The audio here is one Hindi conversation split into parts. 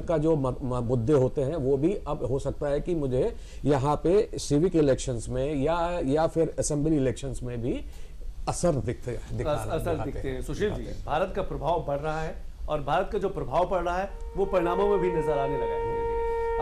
का जो मुद्दे होते हैं वो भी अब हो सकता है कि मुझे यहाँ पे सिविक इलेक्शंस में या फिर असेंबली इलेक्शंस में भी असर दिखते हैं। सुशील जी, भारत का प्रभाव बढ़ रहा है और भारत का जो प्रभाव पड़ रहा है वो परिणामों में भी नजर आने लगा है।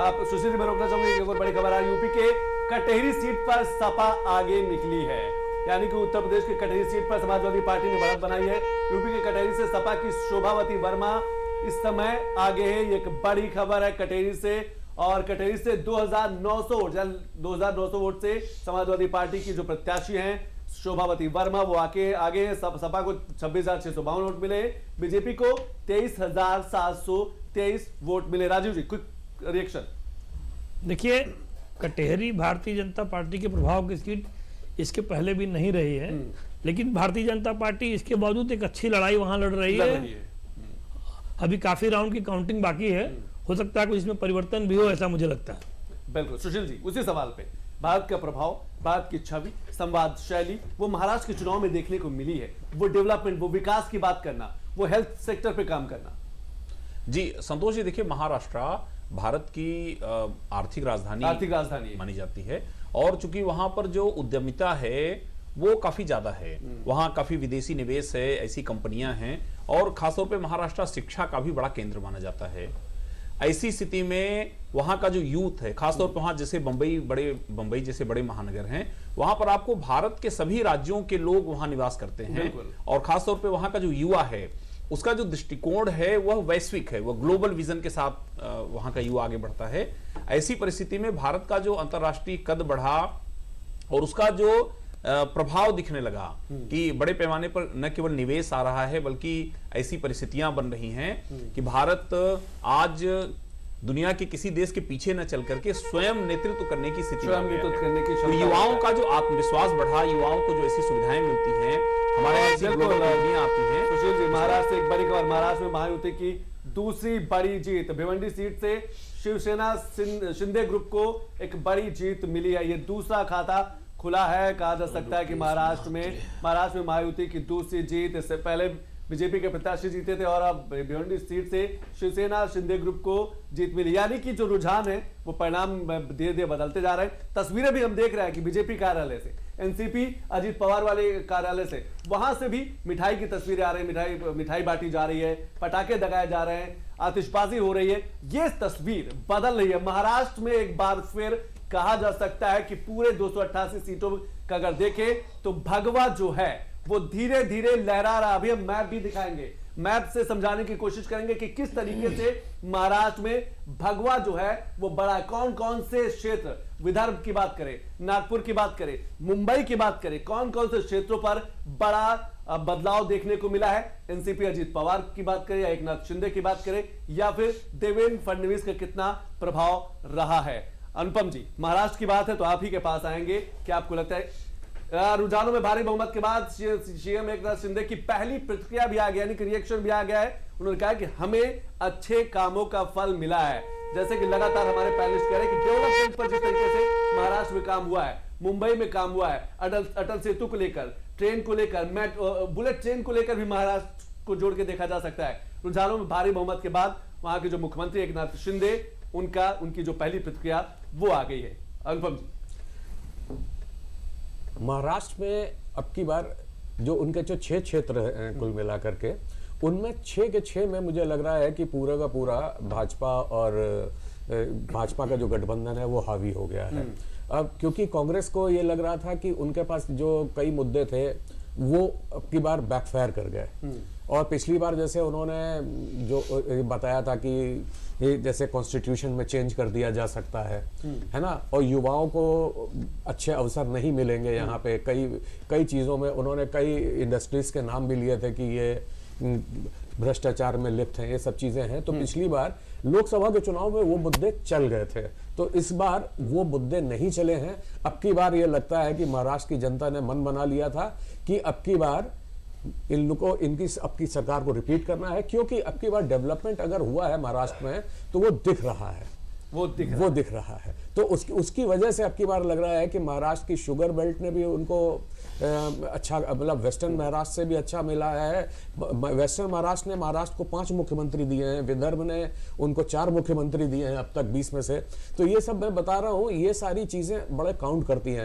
आप सुशील जी, मैं रोकना चाहूंगा, एक और बड़ी खबर आ रही, यूपी के कटेहरी सीट पर सपा आगे निकली है। यानी कि उत्तर प्रदेश के कटेहरी सीट पर समाजवादी पार्टी ने बढ़त बनाई है। यूपी के कटेहरी से सपा की शोभावती वर्मा इस समय आगे है। ये एक बड़ी खबर है कटेहरी से, और कटेहरी से 2900 वोट से समाजवादी पार्टी की जो प्रत्याशी हैं शोभावती वर्मा वो आगे है। सपा को 26,652 वोट मिले, बीजेपी को 23,723 वोट मिले। राजीव जी, क्विक रिएक्शन। देखिए, कटेहरी भारतीय जनता पार्टी के प्रभाव की सीट इसके पहले भी नहीं रही है, लेकिन भारतीय जनता पार्टी इसके बावजूद एक अच्छी लड़ाई वहां लड़ रही है। अभी काफी राउंड की काउंटिंग बाकी है, हो सकता है कुछ इसमें परिवर्तन भी हो, ऐसा मुझे लगता है। बिल्कुल सुशील जी, उसी सवाल पे भारत का प्रभाव, भारत की छवि, संवाद शैली वो महाराष्ट्र के चुनाव में देखने को मिली है। वो डेवलपमेंट, वो विकास की बात करना, वो हेल्थ सेक्टर पे काम करना। जी संतोष जी, देखिए महाराष्ट्र भारत की आर्थिक राजधानी मानी जाती है, और चूंकि वहां पर जो उद्यमिता है वो काफी ज्यादा है, वहां काफी विदेशी निवेश है, ऐसी कंपनियां हैं, और खासतौर पे महाराष्ट्र शिक्षा का भी बड़ा केंद्र माना जाता है। ऐसी स्थिति में वहां का जो यूथ है, खासतौर पर वहां जैसे बंबई जैसे बड़े महानगर हैं, वहां पर आपको भारत के सभी राज्यों के लोग वहां निवास करते हैं, और खासतौर पे वहां का जो युवा है उसका जो दृष्टिकोण है वह वैश्विक है, वह ग्लोबल विजन के साथ वहां का युवा आगे बढ़ता है। ऐसी परिस्थिति में भारत का जो अंतर्राष्ट्रीय कद बढ़ा और उसका जो प्रभाव दिखने लगा कि बड़े पैमाने पर न केवल निवेश आ रहा है बल्कि ऐसी परिस्थितियां बन रही हैं कि भारत आज दुनिया के किसी देश के पीछे न चल करके स्वयं नेतृत्व करने की स्थिति तो युवाओं का जो आत्मविश्वास बढ़ा, युवाओं को जो ऐसी सुविधाएं मिलती हैं, हमारे आती हैं। सुशील जी, महाराष्ट्र से एक बड़ी खबर, महाराष्ट्र में महायुति की दूसरी बड़ी जीत, भिवंडी सीट से शिवसेना शिंदे ग्रुप को एक बड़ी जीत मिली है। ये दूसरा खाता खुला है, कहा जा सकता है कि महाराष्ट्र में महायुति की दूसरी जीत। इससे पहले बीजेपी के प्रत्याशी जीते थे और अब भिवंडी सीट से शिवसेना शिंदे ग्रुप को जीत मिली। यानी कि जो रुझान है वो परिणाम धीरे धीरे बदलते जा रहे हैं। तस्वीरें भी हम देख रहे हैं कि बीजेपी कार्यालय से, एनसीपी अजीत पवार वाले कार्यालय से, वहां से भी मिठाई की तस्वीरें आ रही है, मिठाई बांटी जा रही है, पटाखे दगाए जा रहे हैं, आतिशबाजी हो रही है। ये तस्वीर बदल रही है। महाराष्ट्र में एक बार फिर कहा जा सकता है कि पूरे 288 सीटों का अगर देखें तो भगवा जो है वो धीरे धीरे लहरा रहा। अभी हम मैप भी दिखाएंगे, मैप से समझाने की कोशिश करेंगे कि किस तरीके से महाराष्ट्र में भगवा जो है वो बड़ा, कौन कौन से क्षेत्र, विदर्भ की बात करें, नागपुर की बात करें, मुंबई की बात करें, कौन कौन से क्षेत्रों पर बड़ा बदलाव देखने को मिला है। एनसीपी अजीत पवार की बात करें या एकनाथ शिंदे की बात करें या फिर देवेंद्र फडणवीस का कितना प्रभाव रहा है। अनुपम जी, महाराष्ट्र की बात है तो आप ही के पास आएंगे। क्या आपको लगता है रुझानों में भारी बहुमत के बाद सीएम एकनाथ शिंदे की पहली प्रतिक्रिया भी आ गया, यानी कि रिएक्शन भी आ गया है। उन्होंने कहा कि हमें अच्छे कामों का फल मिला है। जैसे कि लगातार हमारे पैनलिस्ट कह रहे हैं कि डेवलपमेंट पर जिस तरीके से महाराष्ट्र में काम हुआ है, मुंबई में काम हुआ है, अटल सेतु को लेकर, ट्रेन को लेकर, बुलेट ट्रेन को लेकर भी महाराष्ट्र को जोड़ के देखा जा सकता है। रुझानों में भारी बहुमत के बाद वहां के जो मुख्यमंत्री एकनाथ शिंदे, उनकी जो पहली प्रतिक्रिया वो आ गई है। अनुपम जी, महाराष्ट्र में अब की बार जो उनके जो 6 क्षेत्र हैं कुल मिला करके, उनमें 6 के 6 में मुझे लग रहा है कि पूरा का पूरा भाजपा का जो गठबंधन है वो हावी हो गया है। अब क्योंकि कांग्रेस को ये लग रहा था कि उनके पास जो कई मुद्दे थे वो अब की बार बैकफायर कर गए, और पिछली बार जैसे उन्होंने जो बताया था कि जैसे कॉन्स्टिट्यूशन में चेंज कर दिया जा सकता है ना, और युवाओं को अच्छे अवसर नहीं मिलेंगे यहाँ पे, कई चीज़ों में उन्होंने कई इंडस्ट्रीज के नाम भी लिए थे कि ये भ्रष्टाचार में लिप्त हैं, ये सब चीज़ें हैं। तो पिछली बार लोकसभा के चुनाव में वो मुद्दे चल गए थे, तो इस बार वो मुद्दे नहीं चले हैं। अब की बार ये लगता है कि महाराष्ट्र की जनता ने मन बना लिया था कि अब की बार इन लोगों को अपनी सरकार को रिपीट करना है, क्योंकि अब की बार डेवलपमेंट अगर हुआ है महाराष्ट्र में तो वो दिख रहा है। वो दिख रहा है। तो उसकी वजह से अब की बार लग रहा है कि महाराष्ट्र की शुगर बेल्ट ने भी उनको अच्छा, मतलब वेस्टर्न महाराष्ट्र से भी अच्छा मिला है। वेस्टर्न महाराष्ट्र ने महाराष्ट्र को 5 मुख्यमंत्री दिए हैं, विदर्भ ने उनको 4 मुख्यमंत्री दिए हैं अब तक 20 में से। तो ये सब मैं बता रहा हूँ, ये सारी चीजें बड़े काउंट करती हैं।